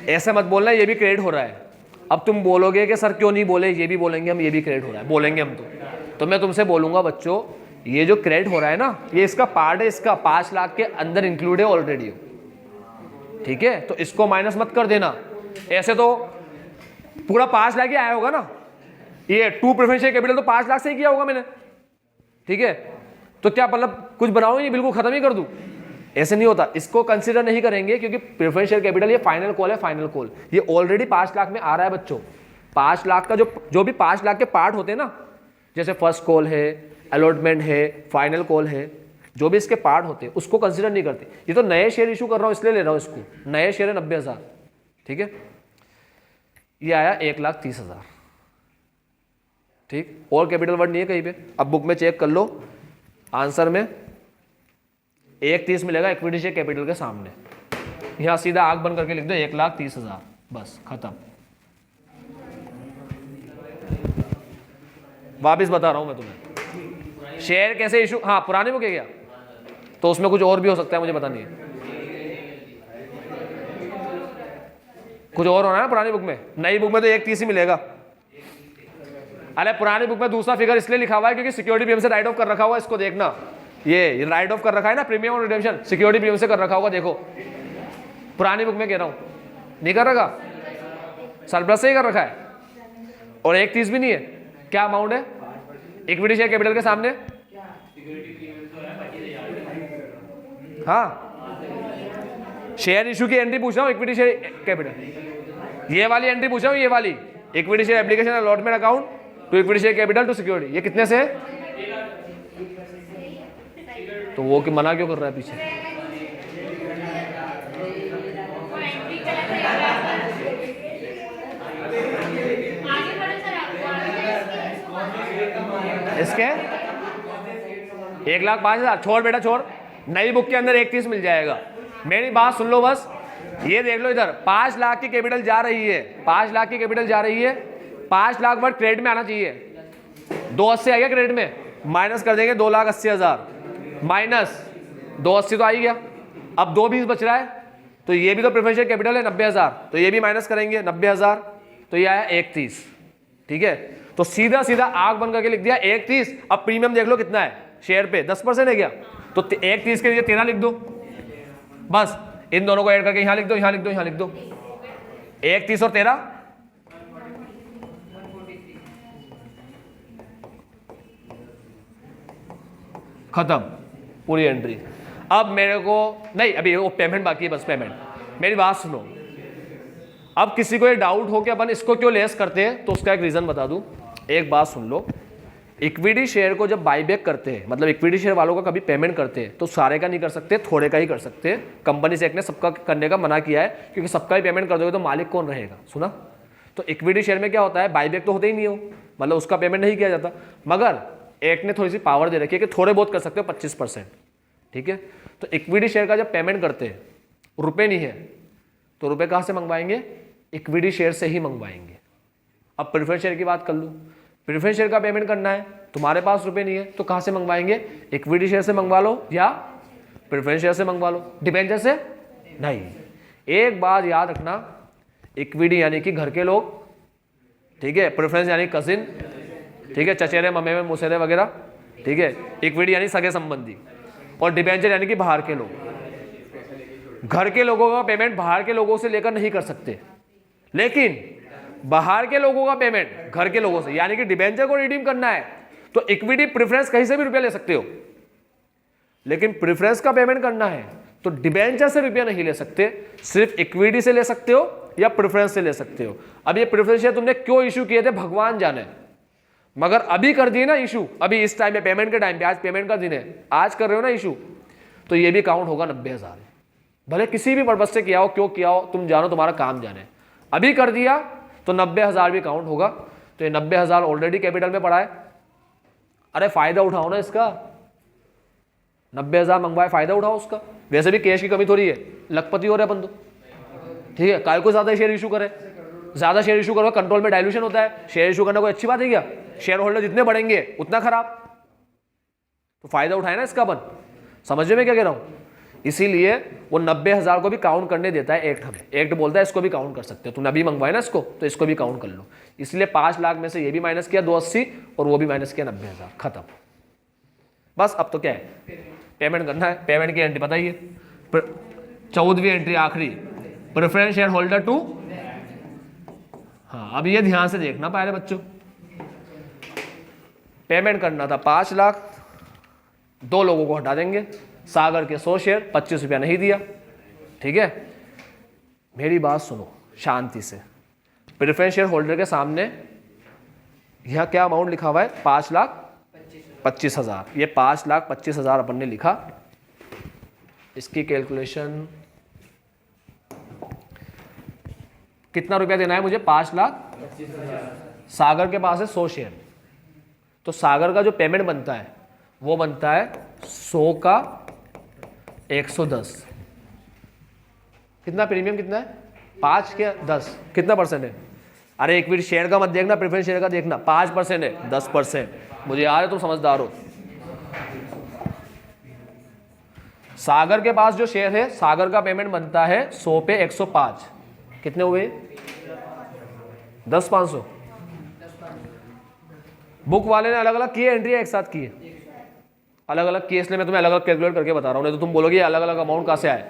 ऐसा मत बोलना ये भी क्रेडिट हो रहा है। अब तुम बोलोगे कि सर क्यों नहीं बोले, ये भी बोलेंगे हम, ये भी क्रेडिट हो रहा है, बोलेंगे हम। तो मैं तुमसे बोलूंगा बच्चों, ये जो क्रेडिट हो रहा है ना, ये इसका पार्ट है, इसका 5 लाख के अंदर इंक्लूड है ऑलरेडी, ठीक है। तो इसको माइनस मत कर देना। ऐसे तो पूरा 5 लाख ही आया होगा ना, ये 2 प्रेफरेंशियल कैपिटल तो 5 लाख से ही किया होगा मैंने, ठीक है। तो क्या मतलब कुछ बनाओ नहीं, बिल्कुल खत्म ही कर दूं? ऐसे नहीं होता, इसको कंसीडर नहीं करेंगे क्योंकि प्रेफरेंशियल कैपिटल ये फाइनल कॉल है, फाइनल कॉल ये ऑलरेडी 5 लाख में आ रहा है बच्चों। 5 लाख का जो भी 5 लाख के पार्ट होते हैं ना, जैसे फर्स्ट कॉल है, अलॉटमेंट है, फाइनल कॉल है, जो भी इसके पार्ट होते हैं उसको कंसीडर नहीं करते। ये तो नए शेयर इशू कर रहा हूँ इसलिए ले रहा हूँ इसको, नए शेयर है 90,000, ठीक है। ये आया 1,30,000, ठीक। और कैपिटल वर्ड नहीं है कहीं पे। अब बुक में चेक कर लो, आंसर में 1,30 मिलेगा इक्विटी शेयर कैपिटल के सामने। यहां सीधा आंख बंद करके लिख दो 1,30,000, बस खत्म। वापिस बता रहा हूं मैं तुम्हें शेयर कैसे इशू। हाँ पुरानी बुक है क्या? तो उसमें कुछ और भी हो सकता है, मुझे पता नहीं है, कुछ और होना है पुरानी बुक में। नई बुक में तो 1,30 ही मिलेगा। अरे पुरानी बुक में दूसरा फिगर इसलिए लिखा हुआ है क्योंकि सिक्योरिटी प्रीमियम से राइट ऑफ कर रखा हुआ है, इसको देखना, ये राइट ऑफ कर रखा है ना, प्रीमियम और रिडेम्पशन सिक्योरिटी प्रीमियम से कर रखा होगा। देखो पुरानी बुक में कह रहा हूं, नहीं कर रखा, सरप्लस से ही कर रखा है। और 1,30 भी नहीं है। क्या अमाउंट है इक्विटी शेयर कैपिटल के सामने? हाँ शेयर इशू की एंट्री पूछ रहा हूँ, इक्विटी शेयर कैपिटल, ये वाली एंट्री पूछ रहा हूँ, ये वाली equity share application allotment account to equity share capital to security, ये कितने से है? तो वो कि मना क्यों कर रहा है पीछे? इसके 1,05,000 छोड़ बेटा छोड़, नई बुक के अंदर 1,30 मिल जाएगा। मेरी बात सुन लो बस, ये देख लो इधर 5 लाख की कैपिटल जा रही है, 5 लाख की कैपिटल जा रही है, 5 लाख वर्ड क्रेडिट में आना चाहिए। 280 आ गया क्रेडिट में, माइनस कर देंगे 2,80,000, माइनस 280 तो आ ही गया। अब 220 बच रहा है, तो ये भी तो प्रेफरेंशियल कैपिटल है 90,000, तो ये भी माइनस करेंगे 90,000, तो ये आया 1,30, ठीक है। तो सीधा सीधा आंख बंद करके लिख दिया 1,30। अब प्रीमियम देख लो कितना है शेयर पे, 10% है क्या? तो 1,30 के लिए 13 लिख दो, बस इन दोनों को ऐड करके यहां लिख दो, यहां लिख दो, यहां लिख दो, 1,30 और 13 खत्म पूरी एंट्री। अब मेरे को नहीं, अभी वो पेमेंट बाकी है, बस पेमेंट। मेरी बात सुनो, अब किसी को ये डाउट हो कि अपन इसको क्यों लेस करते हैं, तो उसका एक रीजन बता दूं। एक बात सुन लो, इक्विटी शेयर को जब बाईबैक करते हैं, मतलब इक्विटी शेयर वालों का कभी पेमेंट करते हैं, तो सारे का नहीं कर सकते, थोड़े का ही कर सकते हैं। कंपनी से एक ने सबका करने का मना किया है, क्योंकि सबका ही पेमेंट कर दोगे तो मालिक कौन रहेगा। सुना? तो इक्विटी शेयर में क्या होता है, बाईबैक तो होते ही नहीं हो, मतलब उसका पेमेंट नहीं किया जाता, मगर एक ने थोड़ी सी पावर दे रखी है कि थोड़े बहुत कर सकते हो 25%। ठीक है, तो इक्विटी शेयर का जब पेमेंट करते हैं, रुपए नहीं है तो रुपए कहाँ से मंगवाएंगे, इक्विटी शेयर से ही मंगवाएंगे। अब प्रेफरेंस शेयर की बात कर लूँ, प्रेफरेंस शेयर का पेमेंट करना है, तुम्हारे पास रुपए नहीं है तो कहाँ से मंगवाएंगे, इक्विटी शेयर से मंगवा लो या प्रेफरेंस शेयर से मंगवा लो, डिबेंचर से नहीं। एक बात याद रखना, इक्विटी यानी कि घर के लोग, ठीक है, प्रेफरेंस यानी कजिन, ठीक है, चचेरे ममे में मुसेरे वगैरह, ठीक है, इक्विटी यानी सगे संबंधी, और डिबेंचर यानी कि बाहर के लोग। घर के लोगों का पेमेंट बाहर के लोगों से लेकर नहीं कर सकते, लेकिन बाहर के लोगों का पेमेंट घर के लोगों से, यानी कि डिबेंचर को रिडीम करना है तो इक्विटी प्रेफरेंस कहीं से भी रुपया ले सकते हो, लेकिन प्रेफरेंस का पेमेंट करना है तो डिबेंचर से रुपया नहीं ले सकते, सिर्फ इक्विटी से ले सकते हो या प्रेफरेंस से ले सकते हो। अब ये प्रेफरेंस शेयर तुमने क्यों इशू किए थे भगवान जाने, मगर अभी कर दिए ना इशू, अभी इस टाइम पे पेमेंट के टाइम पे, आज पेमेंट का दिन है, आज कर रहे हो ना इशू, तो ये भी काउंट होगा 90,000। भले किसी भी पर्पज से किया हो, क्यों किया हो तुम जानो, तुम्हारा काम जाने। अभी कर दिया तो 90,000 भी काउंट होगा। तो ये 90,000 ऑलरेडी कैपिटल में पड़ा है, अरे फायदा उठाओ ना इसका, 90,000 मंगवाए, फायदा उठाओ उसका। वैसे भी कैश की कमी थोड़ी है, लखपति हो रहे अपन तो, ठीक है, काय को ज्यादा शेयर इशू करे, ज्यादा शेयर इशू करो कंट्रोल में डाइल्यूशन होता है। शेयर इशू करना कोई अच्छी बात है क्या? शेयर होल्डर जितने बढ़ेंगे उतना खराब, तो फायदा उठाए ना इसका अपन। समझ में क्या कह रहा हूं? इसीलिए वो 90,000 को भी काउंट करने देता है एक्ट हमें। एक्ट बोलता है इसको भी काउंट कर सकते हो, तुमने अभी मंगवाया ना इसको, तो इसको भी काउंट कर लो। इसलिए 5 लाख में से ये भी माइनस किया 280 और वो भी माइनस किया 90,000, खत्म। बस अब तो क्या है, पेमेंट करना है। पेमेंट की एंट्री बताइए, 14वीं एंट्री आखिरी, प्रेफरेंस शेयर होल्डर टू। हाँ, अब ये ध्यान से देखना पहले बच्चों, पेमेंट करना था 5 लाख, 2 लोगों को हटा देंगे, सागर के 100 शेयर, 25 रुपया नहीं दिया, ठीक है। मेरी बात सुनो शांति से, प्रेफरेंस शेयर होल्डर के सामने यह क्या अमाउंट लिखा हुआ है, 5,25,000। ये 5,25,000 अपन ने लिखा, इसकी कैलकुलेशन कितना रुपया देना है मुझे, 5,25,000। सागर के पास है 100 शेयर, तो सागर का जो पेमेंट बनता है वो बनता है 100 का 110। कितना प्रीमियम कितना है, 5 के 10, कितना परसेंट है? अरे इक्विटी शेयर का मत देखना, प्रेफरेंस शेयर का देखना, 5% है, 10%। मुझे याद है तुम समझदार हो। सागर के पास जो शेयर है, सागर का पेमेंट बनता है 100 पे 105, कितने हुए, 10,500। बुक वाले ने अलग अलग किए एंट्री, एक साथ किए, अलग अलग किए, इसलिए मैं तुम्हें अलग अलग कैलकुलेट करके बता रहा हूं, नहीं तो तुम बोलोगे अलग अलग अमाउंट कहां से आए।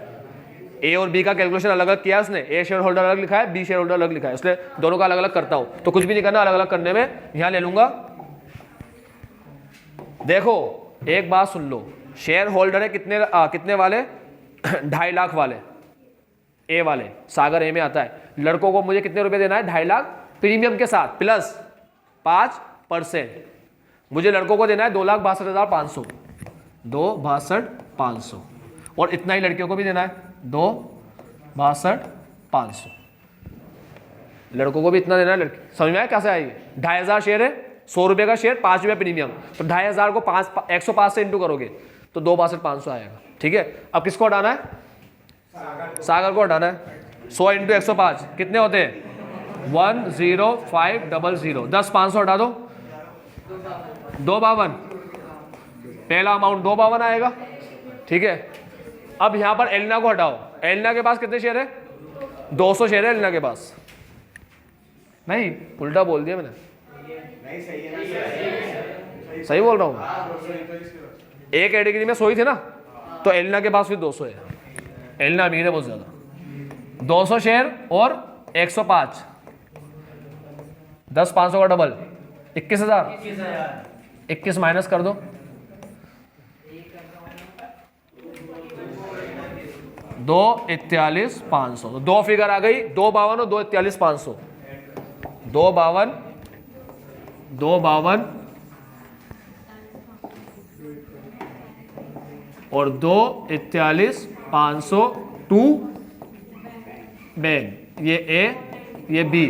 ए और बी का कैलकुलेशन अलग अलग किया उसने, ए शेयर होल्डर अलग लिखा है, बी शेयर होल्डर अलग लिखा है, इसलिए दोनों का अलग अलग करता हूं। तो कुछ भी नहीं करना, अलग अलग करने में यहां ले लूंगा। देखो एक बात सुन लो, शेयर होल्डर है कितने वाले, 2.5 लाख वाले, ए वाले, सागर ए में आता है। लड़कों को मुझे कितने रुपए देना है, 2.5 लाख प्रीमियम के साथ प्लस 5%। मुझे लड़कों को देना है 2,62,500, 2,62,500, और इतना ही लड़कियों को भी देना है, 2,62,500। लड़कों को भी इतना देना है, लड़की समझ में आया कैसे आएगी। 2,500 शेयर है, 100 रुपये का शेयर, 5 रुपये प्रीमियम, तो 2,500 को 105 से इंटू करोगे तो 2,62,500 आएगा, ठीक है। अब किसको हटाना है, सागर को हटाना है। 100 इंटू 105 कितने होते हैं, 10500, 10,500 हटा दो, 2,52, पहला अमाउंट 2,52 आएगा, ठीक है। अब यहां पर एलिना को हटाओ, एलिना के पास कितने शेयर है, 200 शेयर है एलिना के पास। नहीं उल्टा बोल दिया मैंने, सही बोल रहा हूं। एक कैटेगरी में 100 ही थे ना, तो एलिना के पास भी 200 है, एलिना अमीर है बहुत ज्यादा। 200 शेयर और 105, 10,500 का डबल 21,000, 21 माइनस कर दो, 2,42,500, तो दो फिगर आ गई, 2,52 और 2,42,500, 2,52 और 2,42,500 टू बैंक, ये ए ये बी,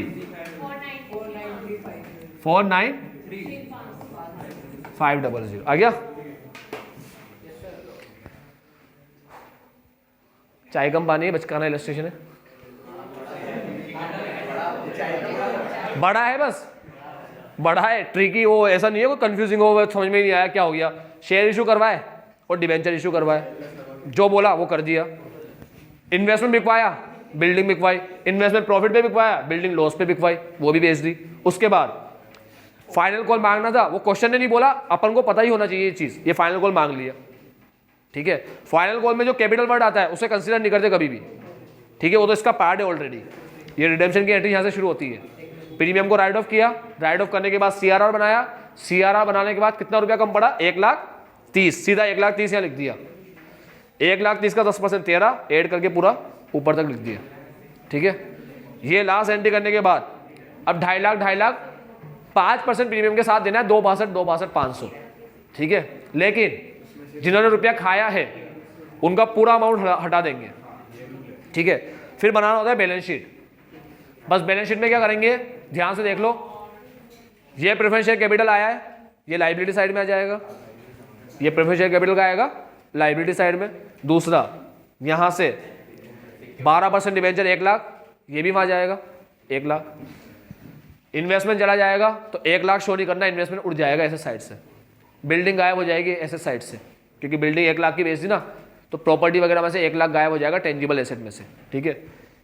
4,9,500 आ गया। चाय कम पानी है, बचकाना इलस्ट्रेशन है, बड़ा है, बस बड़ा है, ट्रिकी, वो ऐसा नहीं है कोई कंफ्यूजिंग हो, समझ में नहीं आया क्या हो गया। शेयर इशू करवाए और डिबेंचर इशू करवाए, जो बोला वो कर दिया। इन्वेस्टमेंट बिकवाया, बिल्डिंग बिकवाई, इन्वेस्टमेंट प्रॉफिट पे बिकवाया, बिल्डिंग लॉस पे बिकवाई, वो भी बेच दी। उसके बाद फाइनल कॉल मांगना था, वो क्वेश्चन ने नहीं बोला, अपन को पता ही होना चाहिए ये चीज, ये फाइनल कॉल मांग लिया, ठीक है। फाइनल कॉल में जो कैपिटल वर्ड आता है उसे कंसीडर नहीं करते कभी भी, ठीक है, वो तो इसका पार्ट है ऑलरेडी। ये रिडेम्पशन की एंट्री यहाँ से शुरू होती है। प्रीमियम को राइट ऑफ किया, राइट ऑफ करने के बाद सीआरआर बनाया, सीआरआर बनाने के बाद कितना रुपया कम पड़ा, 1,30,000, सीधा 1,30,000 यहाँ लिख दिया। 1,30,000 का 10% 13 ऐड करके पूरा ऊपर तक लिख दिया, ठीक है। ये लास्ट एंट्री करने के बाद अब 2,50,000 5% प्रीमियम के साथ देना है, 2,62,500, ठीक है। लेकिन जिन्होंने रुपया खाया है उनका पूरा अमाउंट हटा देंगे, ठीक है। फिर बनाना होता है बैलेंस शीट। बस बैलेंस शीट में क्या करेंगे, ध्यान से देख लो, ये प्रेफरेंस शेयर कैपिटल आया है, ये लाइबिलिटी साइड में आ जाएगा, ये प्रेफरेंस शेयर कैपिटल का आएगा लाइबिलिटी साइड में। दूसरा यहां से 12% डिबेंचर 1,00,000, ये भी वहां जाएगा 1,00,000। इन्वेस्टमेंट चला जाएगा तो 1,00,000 शो नहीं करना, इन्वेस्टमेंट उड़ जाएगा ऐसे साइड से। बिल्डिंग गायब हो जाएगी ऐसे साइड से, क्योंकि बिल्डिंग 1,00,000 की बेच दी ना, तो प्रॉपर्टी वगैरह में से 1,00,000 गायब हो जाएगा टेंजिबल एसेट में से, ठीक है।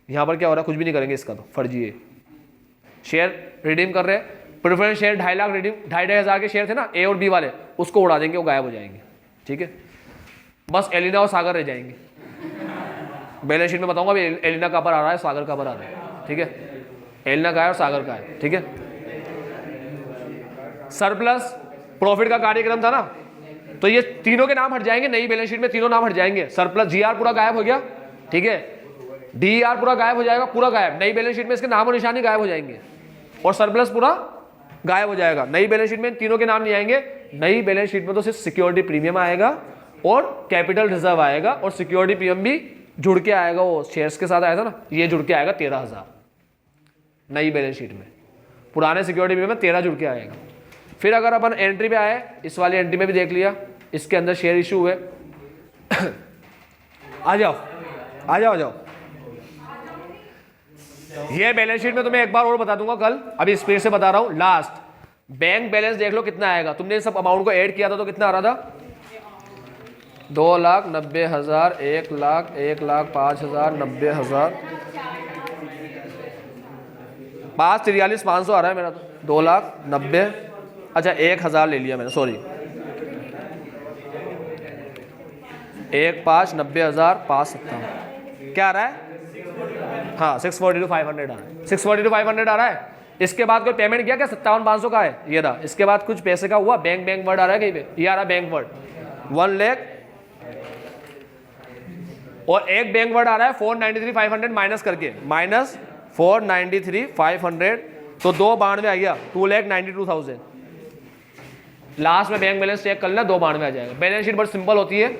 यहाँ पर क्या हो रहा है, कुछ भी नहीं करेंगे इसका, तो फर्जी है। शेयर रिडीम कर रहे हैं, प्रेफरेंस शेयर 2,50,000 रिडीम, 2,500 के शेयर थे ना ए और बी वाले, उसको उड़ा देंगे, वो गायब हो जाएंगे, ठीक है। बस एलिना और सागर रह जाएंगे। बैलेंस शीट में बताऊंगा अभी एलिना कहाँ पर आ रहा है, सागर कहाँ पर आ रहा है, ठीक है। एलिना का है और सागर का है, ठीक है। सरप्लस प्रॉफिट का कार्यक्रम था ना, तो ये तीनों के नाम हट जाएंगे, नई बैलेंस शीट में तीनों नाम हट जाएंगे। सरप्लस जीआर पूरा गायब हो गया, ठीक है, डीआर पूरा गायब हो जाएगा, पूरा गायब। नई बैलेंस शीट में इसके नाम और निशानी गायब हो जाएंगे और सरप्लस पूरा गायब हो जाएगा। नई बैलेंस शीट में तीनों के नाम नहीं आएंगे, नई बैलेंस शीट में तो सिर्फ सिक्योरिटी प्रीमियम आएगा और कैपिटल रिजर्व आएगा, और सिक्योरिटी प्रीमियम भी जुड़ के आएगा, वो शेयर्स के साथ आया था ना, ये जुड़ के आएगा 13,000 नई बैलेंस शीट में। पुराने सिक्योरिटी प्रीमियम में 13 जुड़ के आएगा। फिर अगर अपन एंट्री पे आए, इस वाली एंट्री में भी देख लिया, इसके अंदर शेयर इशू हुए। आ जाओ आ जाओ आ जाओ। ये बैलेंस शीट में तुम्हें एक बार और बता दूंगा कल, अभी स्पीड से बता रहा हूं। लास्ट बैंक बैलेंस देख लो कितना आएगा, तुमने सब अमाउंट को ऐड किया था तो कितना आ रहा था, 2,90,000, 1,00,000, 1,05,000, 90,000, 5,43,500 आ रहा है मेरा तो, 2,90,000, अच्छा 1,000 ले लिया मैंने, सॉरी, 1,05,90,000, क्या आ रहा है, हाँ 642,500 आ रहा है, 642,500 आ रहा है। इसके बाद कोई पेमेंट किया क्या, 57,500 का है ये रहा। इसके बाद कुछ पैसे का हुआ, बैंक वर्ड आ रहा है कहीं पे, ये आ रहा है बैंक वर्ड 1 लाख, और एक बैंक वर्ड आ रहा है 493,500 माइनस करके, माइनस 493,500, तो 292 आ गया, 2,92,000। लास्ट में बैंक बैलेंस चेक कर लेना, 292 आ जाएगा। बैलेंस शीट बहुत सिंपल होती है,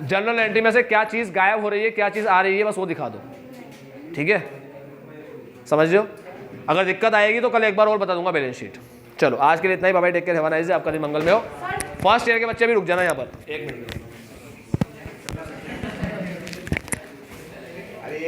जनरल एंट्री में से क्या चीज गायब हो रही है, क्या चीज आ रही है, बस वो दिखा दो, ठीक है, समझ लो। अगर दिक्कत आएगी तो कल एक बार और बता दूंगा बैलेंस शीट। चलो आज के लिए इतना ही, bye bye, take care, have a nice day, आपका दिन मंगल में हो। फर्स्ट ईयर के बच्चे भी रुक जाना यहाँ पर, 1 मिनट। अरे